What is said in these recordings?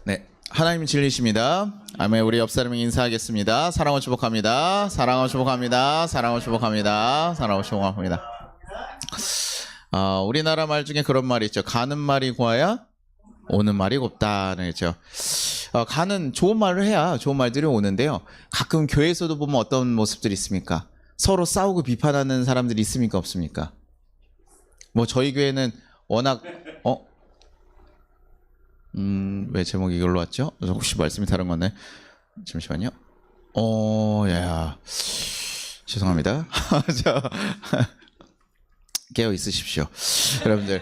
네, 하나님 진리십니다. 아멘. 우리 옆 사람에게 인사하겠습니다. 사랑을 축복합니다. 사랑을 축복합니다. 사랑을 축복합니다. 사랑을 축복합니다. 우리나라 말 중에 그런 말이 있죠. 가는 말이 고와야 오는 말이 곱다는 거죠. 가는 좋은 말을 해야 좋은 말들이 오는데요. 가끔 교회에서도 보면 어떤 모습들이 있습니까? 서로 싸우고 비판하는 사람들이 있습니까? 없습니까? 뭐 저희 교회는 워낙 왜 제목이 이걸로 왔죠? 혹시 말씀이 다른 건데 잠시만요. 야, 죄송합니다. 깨어 있으십시오, 여러분들.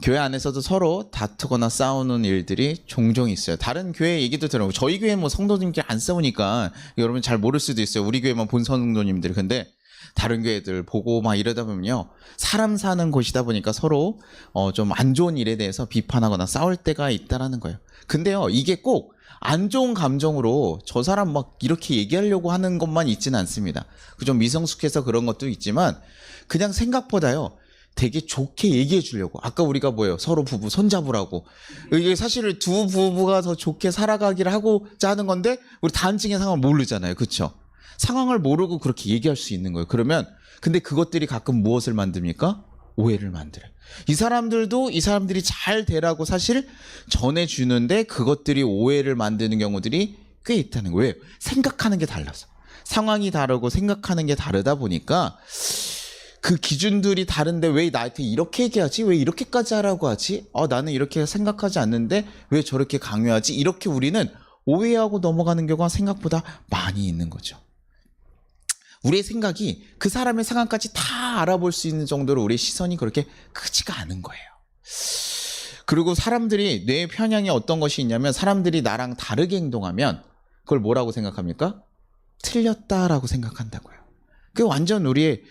교회 안에서도 서로 다투거나 싸우는 일들이 종종 있어요. 다른 교회 얘기도 들어요. 저희 교회 뭐 성도님끼리 안 싸우니까 여러분 잘 모를 수도 있어요. 우리 교회만 본 성도님들. 근데 다른 교회들 보고 막 이러다 보면요, 사람 사는 곳이다 보니까 서로 좀 안 좋은 일에 대해서 비판하거나 싸울 때가 있다라는 거예요. 근데요, 이게 꼭 안 좋은 감정으로 저 사람 막 이렇게 얘기하려고 하는 것만 있지는 않습니다. 좀 미성숙해서 그런 것도 있지만 그냥 생각보다요, 되게 좋게 얘기해 주려고. 아까 우리가 뭐예요? 서로 부부 손잡으라고. 이게 사실 두 부부가 더 좋게 살아가기를 하고자 하는 건데 우리 단층의 상황을 모르잖아요. 그렇죠? 상황을 모르고 그렇게 얘기할 수 있는 거예요. 그러면 근데 그것들이 가끔 무엇을 만듭니까? 오해를 만들어요. 이 사람들도 이 사람들이 잘 되라고 사실 전해주는데 그것들이 오해를 만드는 경우들이 꽤 있다는 거예요. 왜요? 생각하는 게 달라서. 상황이 다르고 생각하는 게 다르다 보니까 그 기준들이 다른데 왜 나한테 이렇게 얘기하지? 왜 이렇게까지 하라고 하지? 나는 이렇게 생각하지 않는데 왜 저렇게 강요하지? 이렇게 우리는 오해하고 넘어가는 경우가 생각보다 많이 있는 거죠. 우리의 생각이 그 사람의 상황까지 다 알아볼 수 있는 정도로 우리의 시선이 그렇게 크지가 않은 거예요. 그리고 사람들이 뇌의 편향이 어떤 것이 있냐면, 사람들이 나랑 다르게 행동하면 그걸 뭐라고 생각합니까? 틀렸다라고 생각한다고요. 그게 완전 우리의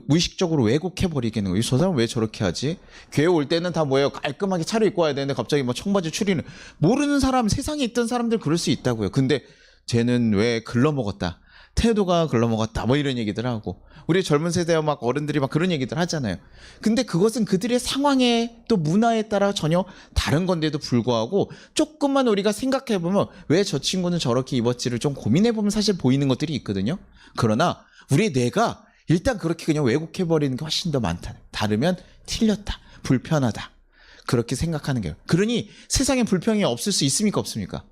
무의식적으로 왜곡해버리겠는 거예요. 저 사람 왜 저렇게 하지? 교회 올 때는 다 뭐예요? 깔끔하게 차려입고 와야 되는데 갑자기 뭐 청바지 추리는. 모르는 사람, 세상에 있던 사람들 그럴 수 있다고요. 근데 쟤는 왜 글러먹었다, 태도가 글러먹었다, 뭐 이런 얘기들 하고, 우리 젊은 세대와 막 어른들이 막 그런 얘기들 하잖아요. 근데 그것은 그들의 상황에 또 문화에 따라 전혀 다른 건데도 불구하고 조금만 우리가 생각해보면 왜 저 친구는 저렇게 입었지를 좀 고민해보면 사실 보이는 것들이 있거든요. 그러나 우리의 뇌가 일단 그렇게 그냥 왜곡해버리는 게 훨씬 더 많다. 다르면 틀렸다, 불편하다, 그렇게 생각하는 거예요. 그러니 세상에 불평이 없을 수 있습니까? 없습니까?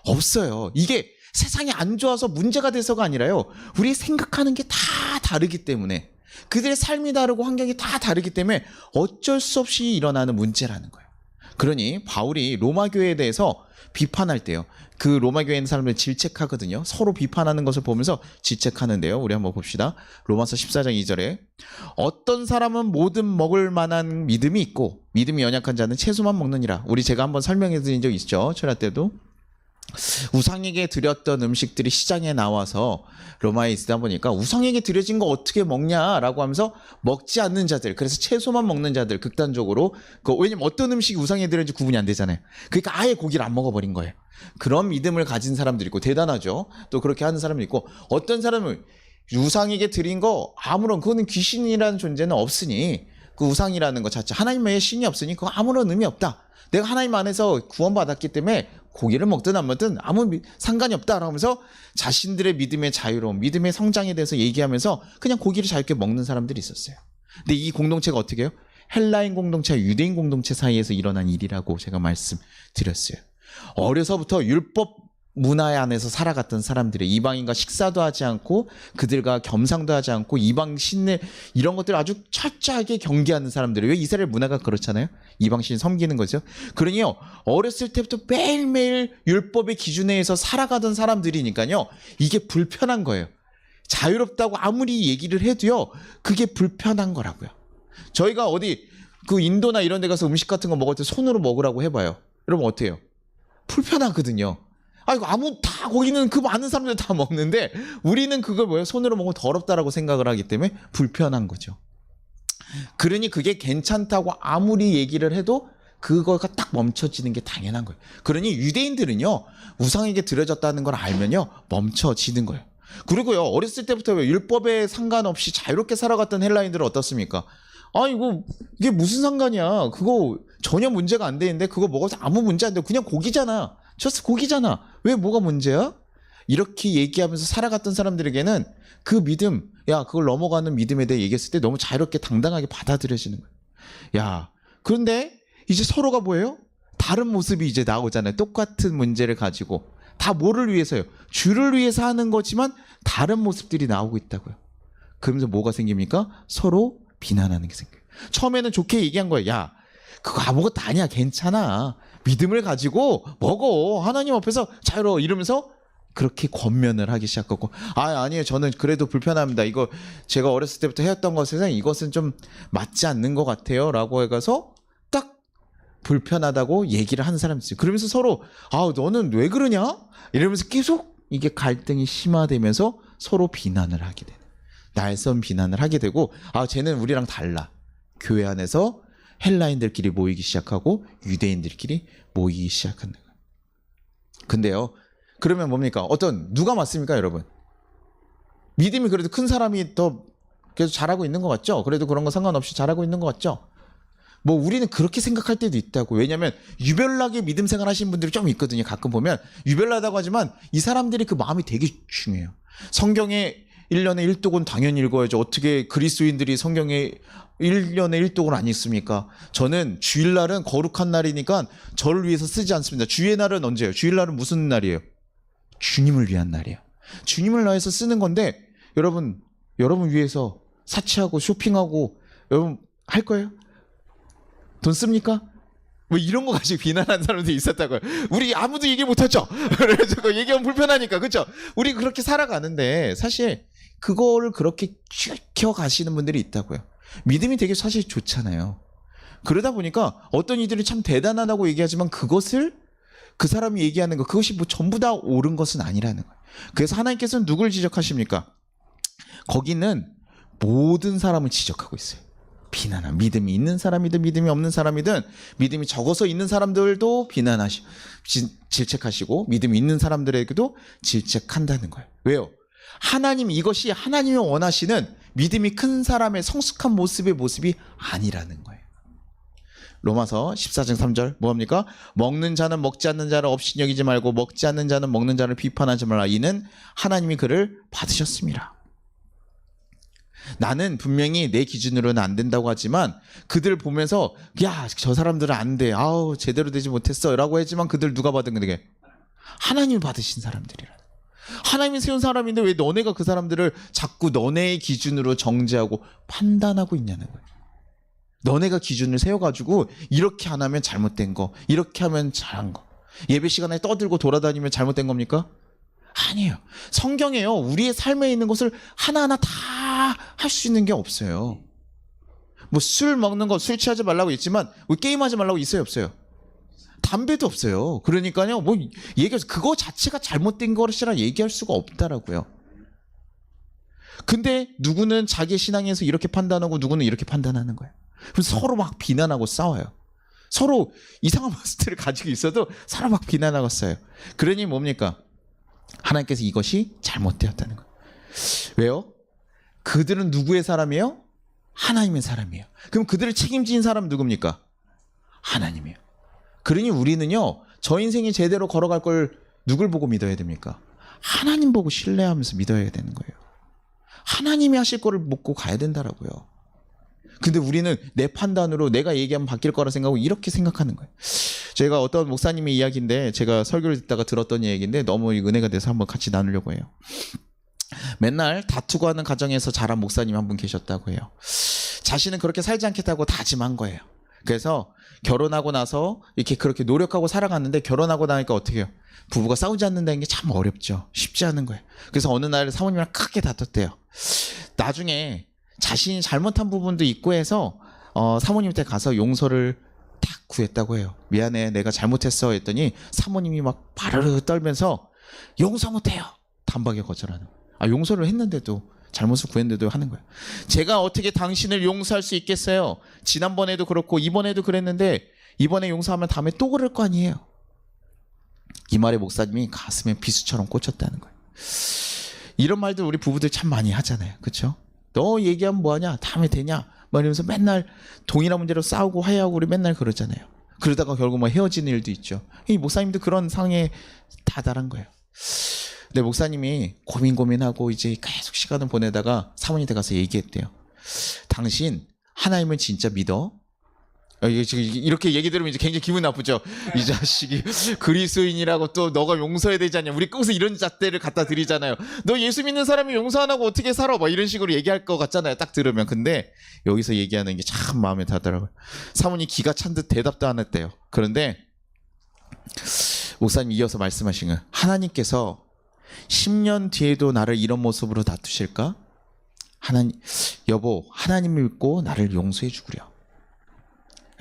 없어요. 이게 세상이 안 좋아서 문제가 돼서가 아니라요, 우리 생각하는 게 다 다르기 때문에, 그들의 삶이 다르고 환경이 다 다르기 때문에 어쩔 수 없이 일어나는 문제라는 거예요. 그러니 바울이 로마 교회에 대해서 비판할 때요, 그 로마 교회 있는 사람들 질책하거든요. 서로 비판하는 것을 보면서 질책하는데요. 우리 한번 봅시다. 로마서 14장 2절에 어떤 사람은 모든 먹을 만한 믿음이 있고 믿음이 연약한 자는 채소만 먹느니라. 우리 제가 한번 설명해 드린 적 있죠, 철야 때도. 우상에게 드렸던 음식들이 시장에 나와서 로마에 있다 보니까 우상에게 드려진 거 어떻게 먹냐라고 하면서 먹지 않는 자들, 그래서 채소만 먹는 자들 극단적으로, 왜냐면 어떤 음식이 우상에 드려진지 구분이 안 되잖아요. 그러니까 아예 고기를 안 먹어버린 거예요. 그런 믿음을 가진 사람들이 있고, 대단하죠. 또 그렇게 하는 사람이 있고, 어떤 사람은 우상에게 드린 거 아무런, 그거는 귀신이라는 존재는 없으니, 그 우상이라는 것 자체, 하나님 외에 신이 없으니 그거 아무런 의미 없다. 내가 하나님 안에서 구원받았기 때문에 고기를 먹든 안 먹든 아무 상관이 없다라고 하면서 자신들의 믿음의 자유로움, 믿음의 성장에 대해서 얘기하면서 그냥 고기를 자유롭게 먹는 사람들이 있었어요. 근데 이 공동체가 어떻게 해요? 헬라인 공동체와 유대인 공동체 사이에서 일어난 일이라고 제가 말씀드렸어요. 어려서부터 율법 문화 안에서 살아갔던 사람들이 이방인과 식사도 하지 않고 그들과 겸상도 하지 않고 이방 신을, 이런 것들을 아주 철저하게 경계하는 사람들이, 왜 이스라엘 문화가 그렇잖아요. 이방 신 섬기는 거죠. 그러니요, 어렸을 때부터 매일매일 율법의 기준에서 살아가던 사람들이니까요, 이게 불편한 거예요. 자유롭다고 아무리 얘기를 해도요, 그게 불편한 거라고요. 저희가 어디 인도나 이런 데 가서 음식 같은 거 먹을 때 손으로 먹으라고 해봐요. 여러분 어때요? 불편하거든요. 이거 다 거기는 그 많은 사람들 다 먹는데 우리는 그걸 뭐예요? 손으로 먹으면 더럽다라고 생각을 하기 때문에 불편한 거죠. 그러니 그게 괜찮다고 아무리 얘기를 해도 그거가 딱 멈춰지는 게 당연한 거예요. 그러니 유대인들은요, 우상에게 드려졌다는 걸 알면요, 멈춰지는 거예요. 그리고요, 어렸을 때부터 율법에 상관없이 자유롭게 살아갔던 헬라인들은 어떻습니까? 이게 무슨 상관이야? 그거 전혀 문제가 안 되는데 그거 먹어서 아무 문제 안 돼. 그냥 고기잖아. 저스 고기잖아. 왜 뭐가 문제야? 이렇게 얘기하면서 살아갔던 사람들에게는 그 믿음, 야, 그걸 넘어가는 믿음에 대해 얘기했을 때 너무 자유롭게 당당하게 받아들여지는 거예요. 야, 그런데 이제 서로가 뭐예요? 다른 모습이 이제 나오잖아요. 똑같은 문제를 가지고. 다 뭐를 위해서요? 주를 위해서 하는 거지만 다른 모습들이 나오고 있다고요. 그러면서 뭐가 생깁니까? 서로 비난하는 게 생겨요. 처음에는 좋게 얘기한 거예요. 야, 그거 아무것도 아니야. 괜찮아. 믿음을 가지고 먹어. 하나님 앞에서 자유로워. 이러면서 그렇게 권면을 하기 시작하고, 아니에요. 저는 그래도 불편합니다. 이거 제가 어렸을 때부터 해왔던 것에서 이것은 좀 맞지 않는 것 같아요. 라고 해가서 딱 불편하다고 얘기를 하는 사람이 있어요. 그러면서 서로, 너는 왜 그러냐? 이러면서 계속 이게 갈등이 심화되면서 서로 비난을 하게 돼요. 날선 비난을 하게 되고, 쟤는 우리랑 달라. 교회 안에서 헬라인들끼리 모이기 시작하고 유대인들끼리 모이기 시작하는 거예요. 근데요, 그러면 뭡니까? 누가 맞습니까, 여러분? 믿음이 그래도 큰 사람이 더 계속 잘하고 있는 것 같죠? 그래도 그런 거 상관없이 잘하고 있는 것 같죠? 뭐 우리는 그렇게 생각할 때도 있다고. 왜냐하면 유별나게 믿음 생활 하시는 분들이 좀 있거든요. 가끔 보면 유별나다고 하지만 이 사람들이 그 마음이 되게 중요해요. 성경에 1년에 1독은 당연히 읽어야죠. 어떻게 그리스도인들이 성경에 1년에 1독을 안 읽습니까? 저는 주일날은 거룩한 날이니까 저를 위해서 쓰지 않습니다. 주의 날은 언제예요? 주일날은 무슨 날이에요? 주님을 위한 날이에요. 주님을 위해서 쓰는 건데 여러분 위해서 사치하고 쇼핑하고 여러분 할 거예요? 돈 씁니까? 뭐 이런 거 가지고 비난하는 사람들이 있었다고요. 우리 아무도 얘기 못하죠. 그래서 얘기하면 불편하니까. 그렇죠? 우리 그렇게 살아가는데 사실 그거를 그렇게 지켜가시는 분들이 있다고요. 믿음이 되게 사실 좋잖아요. 그러다 보니까 어떤 이들이 참 대단하다고 얘기하지만 그것을 그 사람이 얘기하는 거 그것이 뭐 전부 다 옳은 것은 아니라는 거예요. 그래서 하나님께서는 누굴 지적하십니까? 거기는 모든 사람을 지적하고 있어요. 비난함. 믿음이 있는 사람이든 믿음이 없는 사람이든 믿음이 적어서 있는 사람들도 질책하시고 믿음이 있는 사람들에게도 질책한다는 거예요. 왜요? 이것이 하나님이 원하시는 믿음이 큰 사람의 성숙한 모습이 아니라는 거예요. 로마서 14장 3절 뭐합니까? 먹는 자는 먹지 않는 자를 없이 여기지 말고 먹지 않는 자는 먹는 자를 비판하지 말라. 이는 하나님이 그를 받으셨습니다. 나는 분명히 내 기준으로는 안 된다고 하지만 그들 보면서 야, 저 사람들은 안 돼. 제대로 되지 못했어. 라고 했지만 그들 누가 받은 거야? 하나님이 받으신 사람들이라. 하나님이 세운 사람인데 왜 너네가 그 사람들을 자꾸 너네의 기준으로 정죄하고 판단하고 있냐는 거예요. 너네가 기준을 세워가지고 이렇게 안 하면 잘못된 거, 이렇게 하면 잘한 거. 예배 시간에 떠들고 돌아다니면 잘못된 겁니까? 아니에요. 성경에요. 우리의 삶에 있는 것을 하나하나 다 할 수 있는 게 없어요. 뭐 술 먹는 거, 술 취하지 말라고 있지만 게임하지 말라고 있어요, 없어요? 담배도 없어요. 그러니까요. 그거 자체가 잘못된 것이라 얘기할 수가 없다라고요. 근데 누구는 자기 신앙에서 이렇게 판단하고 누구는 이렇게 판단하는 거예요. 그래서 서로 막 비난하고 싸워요. 서로 이상한 모습들을 가지고 있어도 서로 막 비난하고 싸워요. 그러니 뭡니까? 하나님께서 이것이 잘못되었다는 거예요. 왜요? 그들은 누구의 사람이에요? 하나님의 사람이에요. 그럼 그들을 책임진 사람은 누굽니까? 하나님이에요. 그러니 우리는요, 저 인생이 제대로 걸어갈 걸 누굴 보고 믿어야 됩니까? 하나님 보고 신뢰하면서 믿어야 되는 거예요. 하나님이 하실 거를 먹고 가야 된다라고요. 근데 우리는 내 판단으로 내가 얘기하면 바뀔 거라 생각하고 이렇게 생각하는 거예요. 제가 어떤 목사님의 이야기인데 제가 설교를 듣다가 들었던 이야기인데 너무 은혜가 돼서 한번 같이 나누려고 해요. 맨날 다투고 하는 가정에서 자란 목사님 한 분 계셨다고 해요. 자신은 그렇게 살지 않겠다고 다짐한 거예요. 그래서 결혼하고 나서 이렇게 그렇게 노력하고 살아갔는데 결혼하고 나니까 어떻게 해요? 부부가 싸우지 않는다는 게 참 어렵죠. 쉽지 않은 거예요. 그래서 어느 날 사모님이랑 크게 다퉜대요. 나중에 자신이 잘못한 부분도 있고 해서 사모님한테 가서 용서를 딱 구했다고 해요. 미안해, 내가 잘못했어 했더니 사모님이 막 바르르 떨면서 용서 못해요. 단박에 거절하는 거예요. 용서를 했는데도 잘못을 구했는데도 하는 거예요. 제가 어떻게 당신을 용서할 수 있겠어요? 지난번에도 그렇고 이번에도 그랬는데 이번에 용서하면 다음에 또 그럴 거 아니에요. 이 말에 목사님이 가슴에 비수처럼 꽂혔다는 거예요. 이런 말들 우리 부부들 참 많이 하잖아요. 그렇죠? 너 얘기하면 뭐하냐? 다음에 되냐? 막 이러면서 맨날 동일한 문제로 싸우고 화해하고 우리 맨날 그러잖아요. 그러다가 결국 뭐 헤어지는 일도 있죠. 이 목사님도 그런 상황에 다다른 거예요. 근데 목사님이 고민하고 이제 계속 시간을 보내다가 사모님한테 가서 얘기했대요. 당신 하나님을 진짜 믿어? 이렇게 얘기 들으면 이제 굉장히 기분 나쁘죠. 이 자식이 그리스도인이라고 또 너가 용서해야 되지 않냐. 우리 거기서 이런 잣대를 갖다 드리잖아요. 너 예수 믿는 사람이 용서 안 하고 어떻게 살아? 막 이런 식으로 얘기할 것 같잖아요. 딱 들으면. 근데 여기서 얘기하는 게 참 마음에 닿더라고요. 사모님 기가 찬 듯 대답도 안 했대요. 그런데 목사님 이어서 말씀하신 거예요. 하나님께서 10년 뒤에도 나를 이런 모습으로 놔두실까? 여보, 하나님을 믿고 나를 용서해 주구려.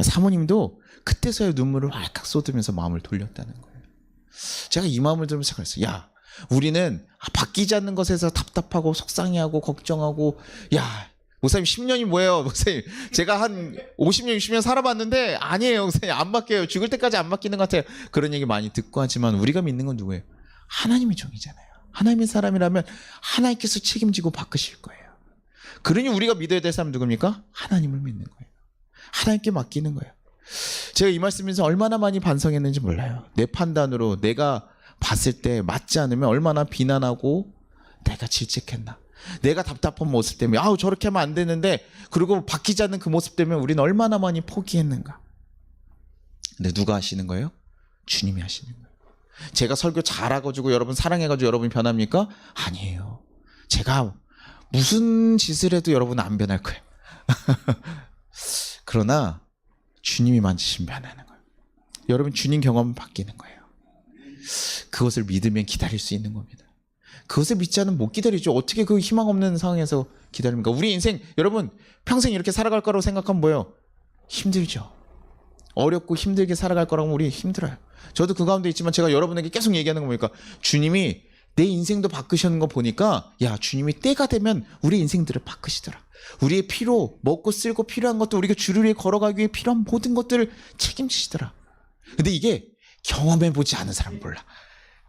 사모님도 그때서야 눈물을 왈칵 쏟으면서 마음을 돌렸다는 거예요. 제가 이 마음을 들으면서 생각했어요. 야, 우리는 바뀌지 않는 것에서 답답하고 속상해하고 걱정하고, 야, 목사님 10년이 뭐예요? 목사님 제가 한 50년 60년 살아봤는데 아니에요. 목사님 안 바뀌어요. 죽을 때까지 안 바뀌는 것 같아요. 그런 얘기 많이 듣고 하지만 우리가 믿는 건 누구예요? 하나님의 종이잖아요. 하나님의 사람이라면 하나님께서 책임지고 바꾸실 거예요. 그러니 우리가 믿어야 될 사람은 누굽니까? 하나님을 믿는 거예요. 하나님께 맡기는 거예요. 제가 이 말씀에서 얼마나 많이 반성했는지 몰라요. 내 판단으로 내가 봤을 때 맞지 않으면 얼마나 비난하고 내가 질책했나. 내가 답답한 모습 때문에 아우 저렇게 하면 안 되는데 그리고 바뀌지 않는 그 모습 때문에 우리는 얼마나 많이 포기했는가. 근데 누가 하시는 거예요? 주님이 하시는 거예요. 제가 설교 잘해가지고 여러분 사랑해가지고 여러분이 변합니까? 아니에요. 제가 무슨 짓을 해도 여러분은 안 변할 거예요. 그러나 주님이 만지시면 변하는 거예요. 여러분 주님 경험은 바뀌는 거예요. 그것을 믿으면 기다릴 수 있는 겁니다. 그것을 믿지 않으면 못 기다리죠. 어떻게 그 희망 없는 상황에서 기다립니까? 우리 인생 여러분 평생 이렇게 살아갈 거라고 생각하면 뭐예요? 힘들죠. 어렵고 힘들게 살아갈 거라고 우리 힘들어요. 저도 그 가운데 있지만 제가 여러분에게 계속 얘기하는 거 보니까 주님이 내 인생도 바꾸시는 거 보니까 야 주님이 때가 되면 우리 인생들을 바꾸시더라. 우리의 피로 먹고 쓸고 필요한 것도 우리가 주를 위해 걸어가기 위해 필요한 모든 것들을 책임지시더라. 근데 이게 경험해보지 않은 사람 몰라.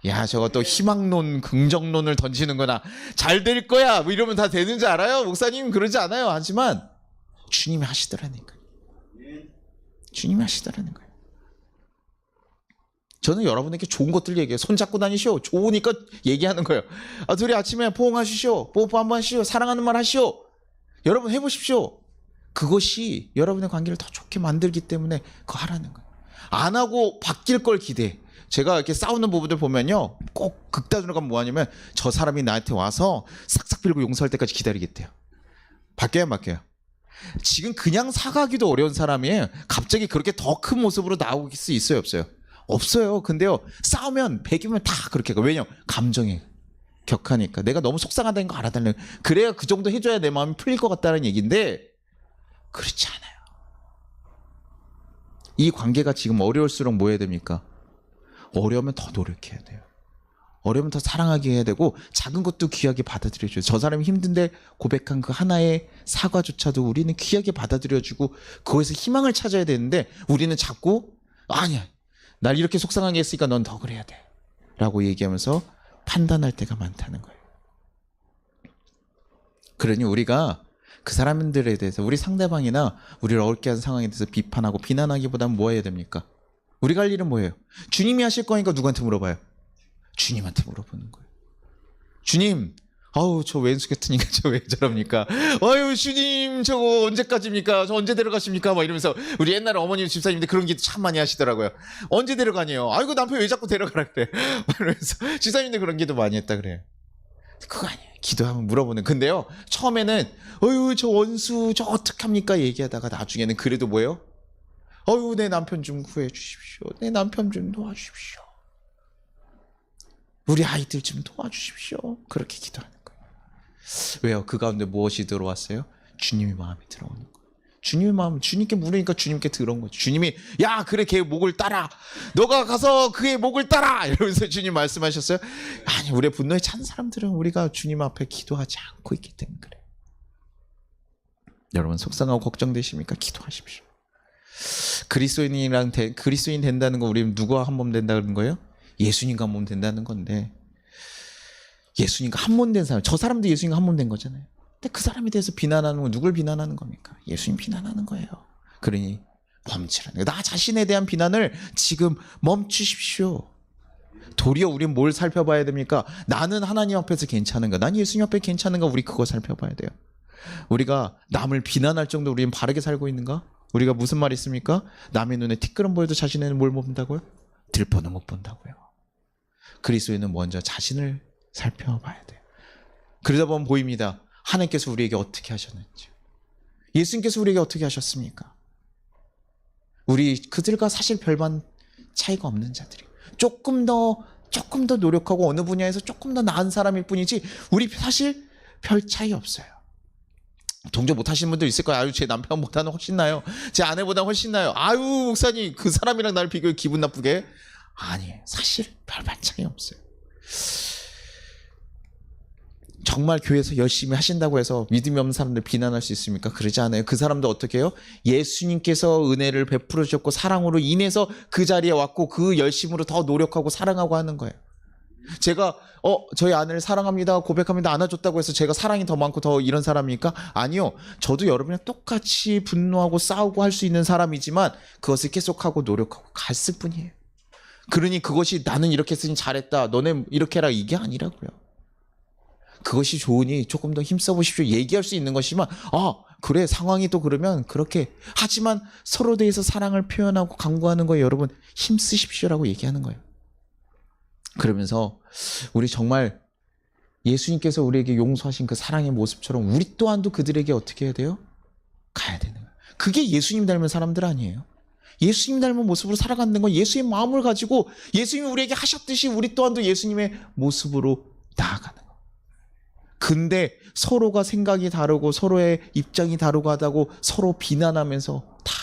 야 저거 또 희망론 긍정론을 던지는구나. 잘 될 거야 뭐 이러면 다 되는 줄 알아요? 목사님 그러지 않아요. 하지만 주님이 하시더라니까요. 주님이 하시더라는 거예요. 저는 여러분에게 좋은 것들 얘기해요. 손잡고 다니시오. 좋으니까 얘기하는 거예요. 아, 둘이 아침에 포옹하시오. 뽀뽀 한번 하시오. 사랑하는 말 하시오. 여러분 해보십시오. 그것이 여러분의 관계를 더 좋게 만들기 때문에 그거 하라는 거예요. 안 하고 바뀔 걸 기대해. 제가 이렇게 싸우는 부부들 보면요. 꼭 극단으로 가면 뭐하냐면 저 사람이 나한테 와서 싹싹 빌고 용서할 때까지 기다리겠대요. 바뀌어야 바뀌어요. 지금 그냥 사가기도 어려운 사람이 갑자기 그렇게 더 큰 모습으로 나올 수 있어요? 없어요? 없어요. 근데요. 싸우면 100이면 다 그렇게 가요. 왜냐면 감정이 격하니까. 내가 너무 속상하다는 거 알아달라는 거예요. 그래야 그 정도 해줘야 내 마음이 풀릴 것 같다는 얘기인데 그렇지 않아요. 이 관계가 지금 어려울수록 뭐 해야 됩니까? 어려우면 더 노력해야 돼요. 어려우면 더 사랑하게 해야 되고 작은 것도 귀하게 받아들여줘요. 저 사람이 힘든데 고백한 그 하나의 사과조차도 우리는 귀하게 받아들여주고 그거에서 희망을 찾아야 되는데 우리는 자꾸 아니야. 날 이렇게 속상하게 했으니까 넌 더 그래야 돼. 라고 얘기하면서 판단할 때가 많다는 거예요. 그러니 우리가 그 사람들에 대해서 우리 상대방이나 우리를 어렵게 한 상황에 대해서 비판하고 비난하기보다는 뭐 해야 됩니까? 우리가 할 일은 뭐예요? 주님이 하실 거니까 누구한테 물어봐요? 주님한테 물어보는 거예요. 주님, 아우 저 왼수 같은 인간 저 왜 저럽니까? 아유 주님 저거 언제까지입니까? 저 언제 데려가십니까? 막 이러면서 우리 옛날에 어머님 집사님들 그런 게 참 많이 하시더라고요. 언제 데려가니요? 아이고 남편 왜 자꾸 데려가라 그래? 그러면서 집사님들 그런 기도 많이 했다 그래요. 그거 아니에요. 기도하면 물어보는. 근데요 처음에는 어유 저 원수 저 어떡합니까? 얘기하다가 나중에는 그래도 뭐예요? 어유 내 남편 좀 구해 주십시오. 내 남편 좀 도와주십시오. 우리 아이들 좀 도와주십시오. 그렇게 기도하는 거예요. 왜요? 그 가운데 무엇이 들어왔어요? 주님의 마음이 들어오는 거예요. 주님의 마음, 주님께 물으니까 주님께 들어온 거죠. 주님이 야 그래 걔 목을 따라. 너가 가서 그의 목을 따라. 이러면서 주님 말씀하셨어요. 아니 우리의 분노에 찬 사람들은 우리가 주님 앞에 기도하지 않고 있기 때문에 그래요. 여러분 속상하고 걱정되십니까? 기도하십시오. 그리스도인 된다는 거 우리는 누구와 한 몸 된다는 거예요? 예수님과 한 몸 된다는 건데 예수님과 한 몸 된 사람, 저 사람도 예수님과 한 몸 된 거잖아요. 근데 그 사람에 대해서 비난하는 건 누굴 비난하는 겁니까? 예수님 비난하는 거예요. 그러니 멈추라는 거예요. 나 자신에 대한 비난을 지금 멈추십시오. 도리어 우린 뭘 살펴봐야 됩니까? 나는 하나님 앞에서 괜찮은가? 난 예수님 앞에 괜찮은가? 우리 그거 살펴봐야 돼요. 우리가 남을 비난할 정도로 우리는 바르게 살고 있는가? 우리가 무슨 말이 있습니까? 남의 눈에 티끌은 보여도 자신에는 뭘 못 본다고요? 들보는 못 본다고요. 그리스도인은 먼저 자신을 살펴봐야 돼요. 그러다 보면 보입니다. 하나님께서 우리에게 어떻게 하셨는지. 예수님께서 우리에게 어떻게 하셨습니까? 우리 그들과 사실 별반 차이가 없는 자들이 조금 더 노력하고 어느 분야에서 조금 더 나은 사람일 뿐이지 우리 사실 별 차이 없어요. 동조 못하시는 분들 있을 거예요. 아유, 제 남편보다는 훨씬 나요. 제 아내보다 훨씬 나요. 아유, 목사님 그 사람이랑 나를 비교해 기분 나쁘게. 아니, 사실 별반 차이 없어요. 정말 교회에서 열심히 하신다고 해서 믿음이 없는 사람들 비난할 수 있습니까? 그러지 않아요. 그 사람도 어떻게 해요? 예수님께서 은혜를 베풀어 주셨고 사랑으로 인해서 그 자리에 왔고 그 열심으로 더 노력하고 사랑하고 하는 거예요. 제가 저희 아내를 사랑합니다 고백합니다 안아줬다고 해서 제가 사랑이 더 많고 더 이런 사람입니까? 아니요. 저도 여러분이랑 똑같이 분노하고 싸우고 할 수 있는 사람이지만 그것을 계속하고 노력하고 갔을 뿐이에요. 그러니 그것이 나는 이렇게 했으니 잘했다 너네 이렇게 해라 이게 아니라고요. 그것이 좋으니 조금 더 힘써보십시오 얘기할 수 있는 것이지만 그래 상황이 또 그러면 그렇게 하지만 서로 대해서 사랑을 표현하고 강구하는 거예요. 여러분 힘쓰십시오라고 얘기하는 거예요. 그러면서 우리 정말 예수님께서 우리에게 용서하신 그 사랑의 모습처럼 우리 또한도 그들에게 어떻게 해야 돼요? 가야 되는 거예요. 그게 예수님 닮은 사람들 아니에요? 예수님 닮은 모습으로 살아가는 건 예수의 마음을 가지고 예수님이 우리에게 하셨듯이 우리 또한도 예수님의 모습으로 나아가는 거예요. 근데 서로가 생각이 다르고 서로의 입장이 다르고 하다고 서로 비난하면서 다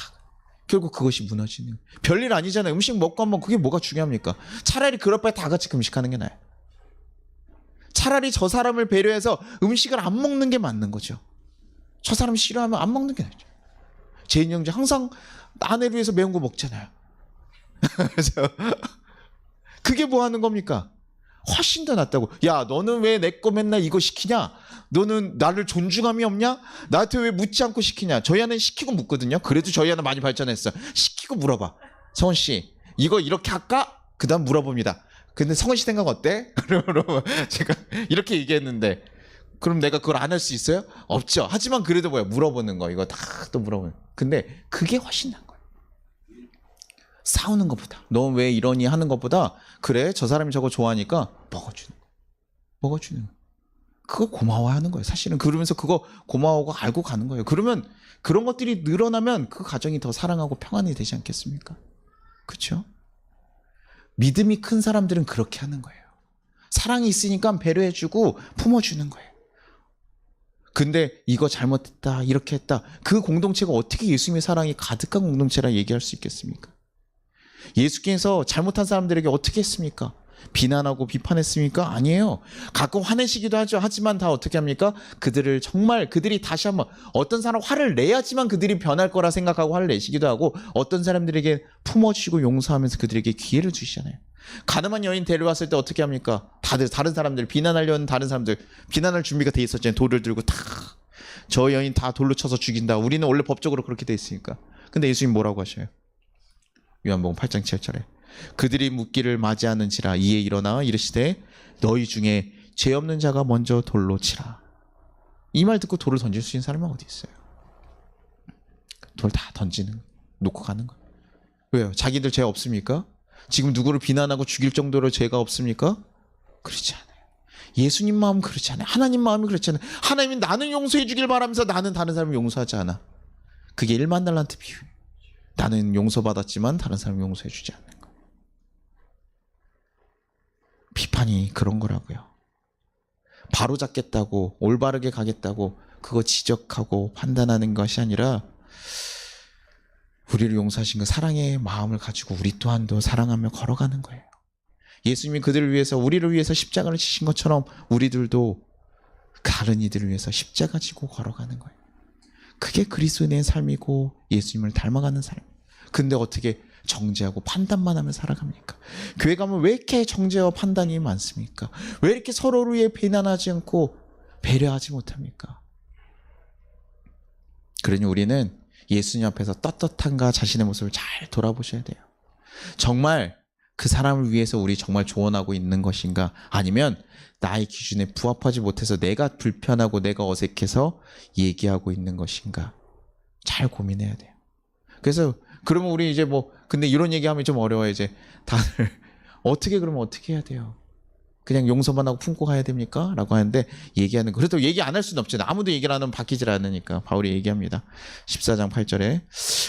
결국 그것이 무너지는 거예요. 별일 아니잖아요. 음식 먹고 한번 그게 뭐가 중요합니까? 차라리 그럴 바에 다 같이 금식하는 게 나아요. 차라리 저 사람을 배려해서 음식을 안 먹는 게 맞는 거죠. 저 사람 싫어하면 안 먹는 게 낫죠. 제인 형제 항상 아내를 위해서 매운 거 먹잖아요. 그래서 그게 뭐 하는 겁니까? 훨씬 더 낫다고. 야 너는 왜 내 거 맨날 이거 시키냐? 너는 나를 존중함이 없냐? 나한테 왜 묻지 않고 시키냐? 저희 아내는 시키고 묻거든요. 그래도 저희 아내 많이 발전했어. 시키고 물어봐. 성훈씨 이거 이렇게 할까? 그 다음 물어봅니다. 근데 성훈씨 생각 어때? 그러면 제가 이렇게 얘기했는데 그럼 내가 그걸 안 할 수 있어요? 없죠. 하지만 그래도 물어보는 거 이거 다 또 물어보는. 근데 그게 훨씬 나은 거예요. 싸우는 것보다 너 왜 이러니 하는 것보다 그래 저 사람이 저거 좋아하니까 먹어주는 거. 그거 고마워하는 거예요. 사실은 그러면서 그거 고마워하고 알고 가는 거예요. 그러면 그런 것들이 늘어나면 그 가정이 더 사랑하고 평안이 되지 않겠습니까? 그렇죠? 믿음이 큰 사람들은 그렇게 하는 거예요. 사랑이 있으니까 배려해주고 품어주는 거예요. 근데 이거 잘못했다 이렇게 했다 그 공동체가 어떻게 예수님의 사랑이 가득한 공동체라 얘기할 수 있겠습니까? 예수께서 잘못한 사람들에게 어떻게 했습니까? 비난하고 비판했습니까? 아니에요. 가끔 화내시기도 하죠. 하지만 다 어떻게 합니까? 그들을 정말 그들이 다시 한번 어떤 사람 화를 내야지만 그들이 변할 거라 생각하고 화를 내시기도 하고 어떤 사람들에게 품어주시고 용서하면서 그들에게 기회를 주시잖아요. 가늠한 여인 데려왔을 때 어떻게 합니까? 다들 다른 사람들 비난하려는 다른 사람들 비난할 준비가 돼 있었잖아요. 돌을 들고 다 저 여인 다 돌로 쳐서 죽인다. 우리는 원래 법적으로 그렇게 돼 있으니까. 근데 예수님 뭐라고 하셔요? 요한복음 8장 7절에 그들이 묻기를 맞이하는지라 이에 일어나 이르시되 너희 중에 죄 없는 자가 먼저 돌로 치라. 이 말 듣고 돌을 던질 수 있는 사람은 어디 있어요? 돌 다 던지는 놓고 가는 거예요. 왜요? 자기들 죄 없습니까? 지금 누구를 비난하고 죽일 정도로 죄가 없습니까? 그렇지 않아요. 예수님 마음은 그렇지 않아요. 하나님 마음이 그렇지 않아요. 하나님이 나는 용서해 주길 바라면서 나는 다른 사람을 용서하지 않아. 그게 1만 달란트 비유예요. 나는 용서받았지만 다른 사람을 용서해 주지 않는 거. 비판이 그런 거라고요. 바로 잡겠다고 올바르게 가겠다고 그거 지적하고 판단하는 것이 아니라 우리를 용서하신 그 사랑의 마음을 가지고 우리 또한도 사랑하며 걸어가는 거예요. 예수님이 그들을 위해서 우리를 위해서 십자가를 지신 것처럼 우리들도 다른 이들을 위해서 십자가 지고 걸어가는 거예요. 그게 그리스도인의 삶이고 예수님을 닮아가는 삶. 근데 어떻게 정죄하고 판단만 하며 살아갑니까? 교회 가면 왜 이렇게 정죄와 판단이 많습니까? 왜 이렇게 서로를 위해 비난하지 않고 배려하지 못합니까? 그러니 우리는 예수님 앞에서 떳떳한가 자신의 모습을 잘 돌아보셔야 돼요. 정말 그 사람을 위해서 우리 정말 조언하고 있는 것인가, 아니면 나의 기준에 부합하지 못해서 내가 불편하고 내가 어색해서 얘기하고 있는 것인가, 잘 고민해야 돼요. 그래서 그러면 우리 이제 뭐 근데 이런 얘기하면 좀 어려워요. 이제 다들 그러면 어떻게 해야 돼요? 그냥 용서만 하고 품고 가야 됩니까? 라고 하는데, 얘기하는 거, 그래도 얘기 안 할 수는 없잖아요. 아무도 얘기를 안 하면 바뀌질 않으니까 바울이 얘기합니다. 14장 8절에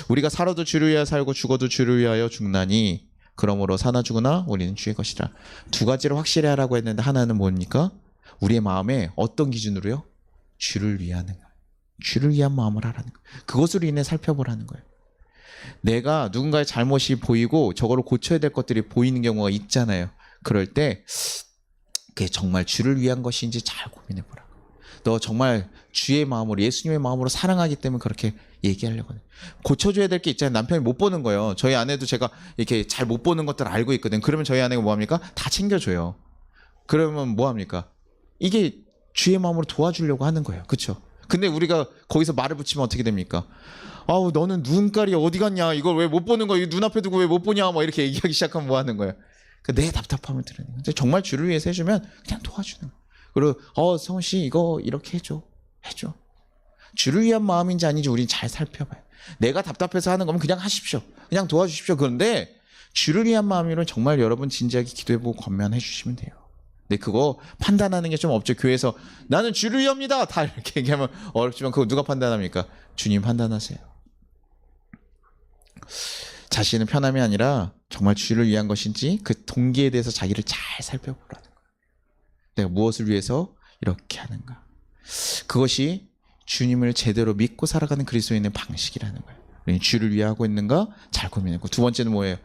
우리가 살아도 주를 위하여 살고 죽어도 주를 위하여 죽나니 그러므로 사나 죽으나 우리는 주의 것이라. 두 가지를 확실히 하라고 했는데, 하나는 뭡니까? 우리의 마음에 어떤 기준으로요? 주를 위하는 거예요. 주를 위한 마음을 하라는 거예요. 그것으로 인해 살펴보라는 거예요. 내가 누군가의 잘못이 보이고 저거를 고쳐야 될 것들이 보이는 경우가 있잖아요. 그럴 때 그게 정말 주를 위한 것인지 잘 고민해보라. 너 정말 주의 마음으로, 예수님의 마음으로 사랑하기 때문에 그렇게 얘기하려고 해요. 고쳐줘야 될 게 있잖아요. 남편이 못 보는 거예요. 저희 아내도 제가 이렇게 잘 못 보는 것들 알고 있거든. 그러면 저희 아내가 뭐합니까? 다 챙겨줘요. 그러면 뭐합니까? 이게 주의 마음으로 도와주려고 하는 거예요. 그렇죠? 근데 우리가 거기서 말을 붙이면 어떻게 됩니까? 아우, 너는 눈깔이 어디 갔냐? 이걸 왜 못 보는 거야? 눈앞에 두고 왜 못 보냐? 막 이렇게 얘기하기 시작하면 뭐 하는 거예요? 내 답답함을 들으는 거예요. 정말 주를 위해서 해주면 그냥 도와주는 거예요. 그리고 성훈 씨 이거 이렇게 해줘. 주를 위한 마음인지 아닌지 우린 잘 살펴봐요. 내가 답답해서 하는 거면 그냥 하십시오. 그냥 도와주십시오. 그런데 주를 위한 마음이면 정말 여러분 진지하게 기도해보고 권면해 주시면 돼요. 근데 그거 판단하는 게 좀 없죠. 교회에서 나는 주를 위합니다 다 이렇게 얘기하면 어렵지만, 그거 누가 판단합니까? 주님 판단하세요. 자신의 편함이 아니라 정말 주를 위한 것인지 그 동기에 대해서 자기를 잘 살펴보라는 거예요. 내가 무엇을 위해서 이렇게 하는가. 그것이 주님을 제대로 믿고 살아가는 그리스도인의 방식이라는 거예요. 우리는 주를 위해 하고 있는가 잘 고민하고. 두 번째는 뭐예요?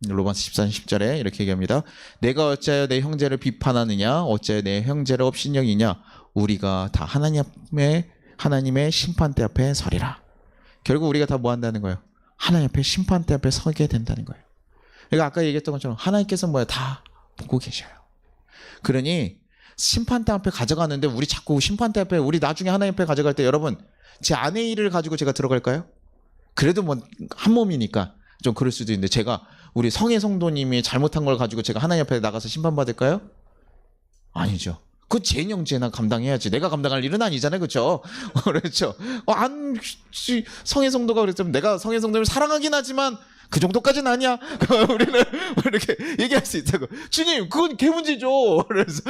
로마서 14장 10절에 이렇게 얘기합니다. 내가 어찌하여 내 형제를 비판하느냐? 어찌하여 내 형제를 업신여기냐? 우리가 다 하나님의 심판대 앞에 서리라. 결국 우리가 다 뭐 한다는 거예요? 하나님 앞에 심판대 앞에 서게 된다는 거예요. 그러니까 아까 얘기했던 것처럼 하나님께서 뭐야? 다 보고 계셔요. 그러니 심판대 앞에 가져가는데, 우리 자꾸 심판대 앞에, 우리 나중에 하나님 앞에 가져갈 때 여러분, 제 아내 일을 가지고 제가 들어갈까요? 그래도 뭐 한 몸이니까 좀 그럴 수도 있는데, 제가 우리 성혜 성도님이 잘못한 걸 가지고 제가 하나님 앞에 나가서 심판받을까요? 아니죠. 그 제 형제나 감당해야지. 내가 감당할 일은 아니잖아요. 그렇죠? 그렇죠. 성혜 성도가 그랬으면, 내가 성혜 성도를 사랑하긴 하지만 그 정도까지는 아니야. 우리는 이렇게 얘기할 수 있다고. 주님, 그건 개 문제죠. 그래서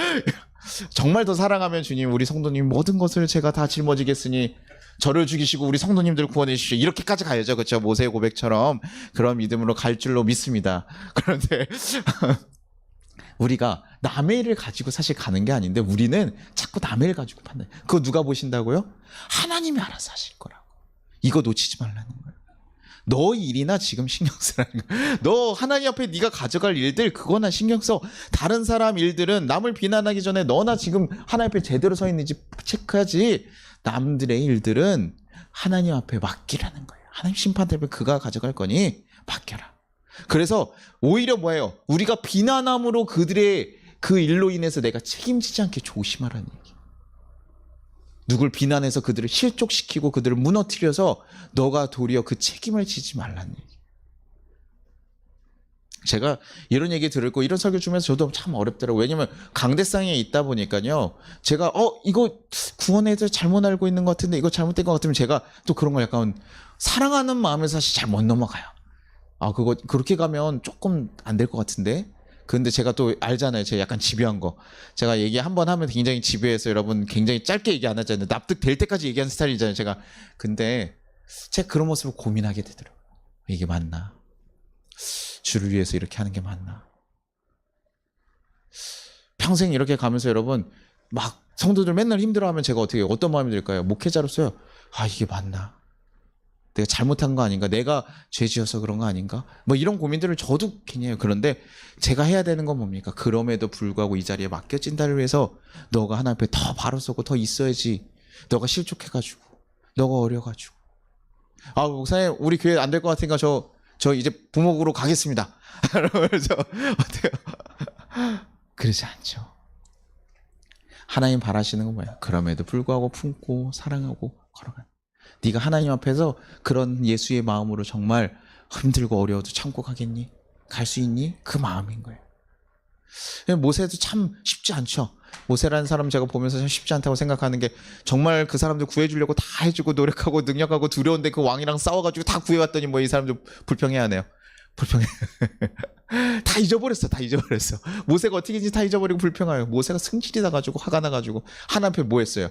정말 더 사랑하면 주님, 우리 성도님 모든 것을 제가 다 짊어지겠으니 저를 죽이시고 우리 성도님들 구원해 주십시오. 이렇게까지 가야죠. 그렇죠? 모세의 고백처럼 그런 믿음으로 갈 줄로 믿습니다. 그런데 우리가 남의 일을 가지고 사실 가는 게 아닌데, 우리는 자꾸 남의 일 가지고 판단해. 그거 누가 보신다고요? 하나님이 알아서 하실 거라고. 이거 놓치지 말라는 거예요. 너 일이나 지금 신경 쓰라는 거예요. 너 하나님 앞에 네가 가져갈 일들, 그거나 신경 써. 다른 사람 일들은 남을 비난하기 전에 너나 지금 하나님 앞에 제대로 서 있는지 체크하지. 남들의 일들은 하나님 앞에 맡기라는 거예요. 하나님 심판 때문에 그가 가져갈 거니 맡겨라. 그래서 오히려 뭐예요? 우리가 비난함으로 그들의 그 일로 인해서 내가 책임지지 않게 조심하라는 얘기. 누굴 비난해서 그들을 실족시키고 그들을 무너뜨려서 너가 도리어 그 책임을 지지 말라는 얘기. 제가 이런 얘기 들었고 이런 설교 주면서 저도 참 어렵더라고요. 왜냐면 강대상에 있다 보니까요. 제가 이거 구원에 대해서 잘못 알고 있는 것 같은데, 이거 잘못된 것 같으면 제가 또 그런 걸 약간 사랑하는 마음에서 사실 잘 못 넘어가요. 그거 그렇게 가면 조금 안 될 것 같은데. 근데 제가 또 알잖아요. 제가 약간 집요한 거. 제가 얘기 한 번 하면 굉장히 집요해서 여러분 굉장히 짧게 얘기 안 하잖아요. 납득될 때까지 얘기하는 스타일이잖아요. 제가. 근데 제가 그런 모습을 고민하게 되더라고요. 이게 맞나? 주를 위해서 이렇게 하는 게 맞나? 평생 이렇게 가면서 여러분 막 성도들 맨날 힘들어하면 제가 어떤 마음이 들까요? 목회자로서요. 이게 맞나? 내가 잘못한 거 아닌가? 내가 죄 지어서 그런 거 아닌가? 뭐 이런 고민들을 저도 괜히 해요. 그런데 제가 해야 되는 건 뭡니까? 그럼에도 불구하고 이 자리에 맡겨진다를 위해서 너가 하나님 앞에 더 바로 서고 더 있어야지. 너가 실족해가지고, 너가 어려가지고. 목사님 우리 교회 안 될 것 같으니까 저 이제 부목으로 가겠습니다. 그래서 어때요? 그러지 않죠. 하나님 바라시는 건 뭐예요? 그럼에도 불구하고 품고 사랑하고 걸어가는. 네가 하나님 앞에서 그런 예수의 마음으로 정말 힘들고 어려워도 참고 가겠니? 갈 수 있니? 그 마음인 거예요. 모세도 참 쉽지 않죠. 모세라는 사람 제가 보면서 참 쉽지 않다고 생각하는 게 정말 그 사람들 구해주려고 다 해주고 노력하고 능력하고 두려운데 그 왕이랑 싸워가지고 다 구해왔더니 뭐 이 사람들 불평해하네요. 불평해. 다 잊어버렸어. 다 잊어버렸어. 모세가 어떻게든지 다 잊어버리고 불평해요. 모세가 승질이 나가지고 화가 나가지고 하나님 앞에 뭐 했어요?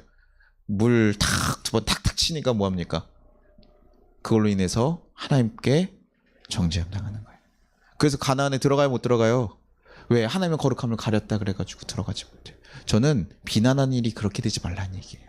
물 탁 두 번 탁탁 치니까 뭐합니까? 그걸로 인해서 하나님께 정죄함 당하는 거예요. 그래서 가나안에 들어가요 못 들어가요? 왜? 하나님의 거룩함을 가렸다 그래가지고 들어가지 못해요. 저는 비난하는 일이 그렇게 되지 말라는 얘기예요.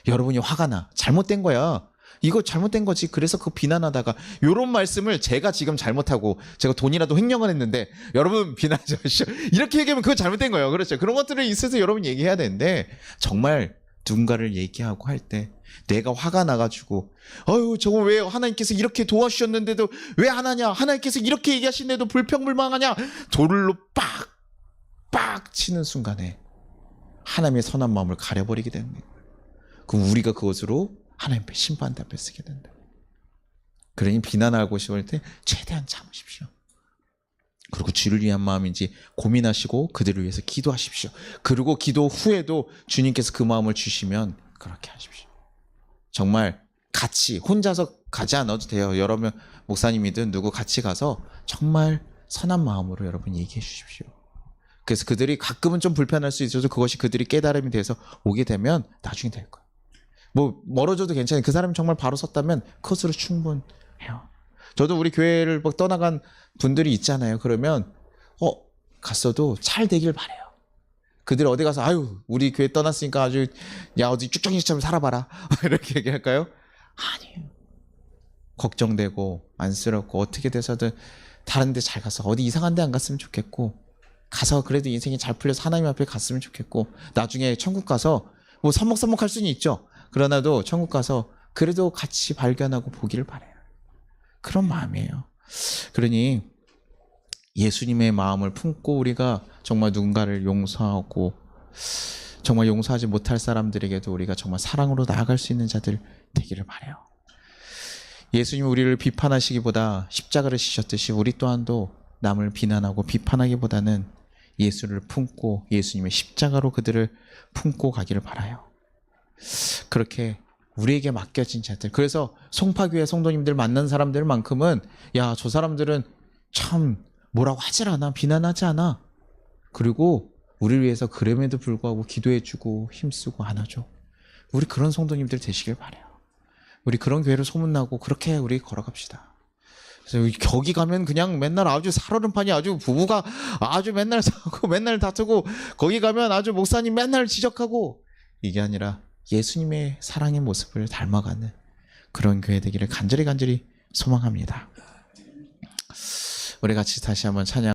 여러분이 화가 나. 잘못된 거야. 이거 잘못된 거지. 그래서 그 비난하다가 이런 말씀을 제가 지금 잘못하고 제가 돈이라도 횡령을 했는데 여러분 비난하지 마시오. 이렇게 얘기하면 그거 잘못된 거예요. 그렇죠. 그런 것들을 있어서 여러분 얘기해야 되는데 정말 누군가를 얘기하고 할 때 내가 화가 나가지고 아유 저거 왜 하나님께서 이렇게 도와주셨는데도 왜 안 하냐, 하나님께서 이렇게 얘기하시는데도 불평불만하냐, 돌로 빡 치는 순간에 하나님의 선한 마음을 가려버리게 되는 거예요. 그럼 우리가 그것으로 하나님 앞에 심판답을 쓰게 된다. 그러니 비난하고 싶을 때 최대한 참으십시오. 그리고 주를 위한 마음인지 고민하시고 그들을 위해서 기도하십시오. 그리고 기도 후에도 주님께서 그 마음을 주시면 그렇게 하십시오. 정말 같이 혼자서 가지 않아도 돼요. 여러분 목사님이든 누구 같이 가서 정말 선한 마음으로 여러분 얘기해 주십시오. 그래서 그들이 가끔은 좀 불편할 수 있어도 그것이 그들이 깨달음이 돼서 오게 되면 나중에 될 거예요. 뭐 멀어져도 괜찮아요. 그 사람이 정말 바로 섰다면 그것으로 충분해요. 저도 우리 교회를 막 떠나간 분들이 있잖아요. 그러면 갔어도 잘 되길 바래요. 그들이 어디 가서 아유 우리 교회 떠났으니까 아주 야 어디 쭉쭉이처럼 살아봐라 이렇게 얘기할까요? 아니에요. 걱정되고 안쓰럽고 어떻게 돼서든 다른 데 잘 가서 어디 이상한 데 안 갔으면 좋겠고 가서 그래도 인생이 잘 풀려서 하나님 앞에 갔으면 좋겠고 나중에 천국 가서 뭐 서먹서먹할 수는 있죠. 그러나도 천국 가서 그래도 같이 발견하고 보기를 바래요. 그런 마음이에요. 그러니 예수님의 마음을 품고 우리가 정말 누군가를 용서하고 정말 용서하지 못할 사람들에게도 우리가 정말 사랑으로 나아갈 수 있는 자들 되기를 바라요. 예수님이 우리를 비판하시기보다 십자가를 지셨듯이 우리 또한도 남을 비난하고 비판하기보다는 예수를 품고 예수님의 십자가로 그들을 품고 가기를 바라요. 그렇게 우리에게 맡겨진 자들, 그래서 송파교회 성도님들 만난 사람들만큼은 야, 저 사람들은 참 뭐라고 하질 않아, 비난하지 않아. 그리고 우리를 위해서 그럼에도 불구하고 기도해주고 힘쓰고 안아줘. 우리 그런 성도님들 되시길 바라요. 우리 그런 교회를 소문나고 그렇게 우리 걸어갑시다. 그래서 거기 가면 그냥 맨날 아주 살얼음판이 아주 부부가 아주 맨날 싸우고 맨날 다투고 거기 가면 아주 목사님 맨날 지적하고 이게 아니라 예수님의 사랑의 모습을 닮아가는 그런 교회 되기를 간절히 소망합니다. 우리 같이 다시 한번 찬양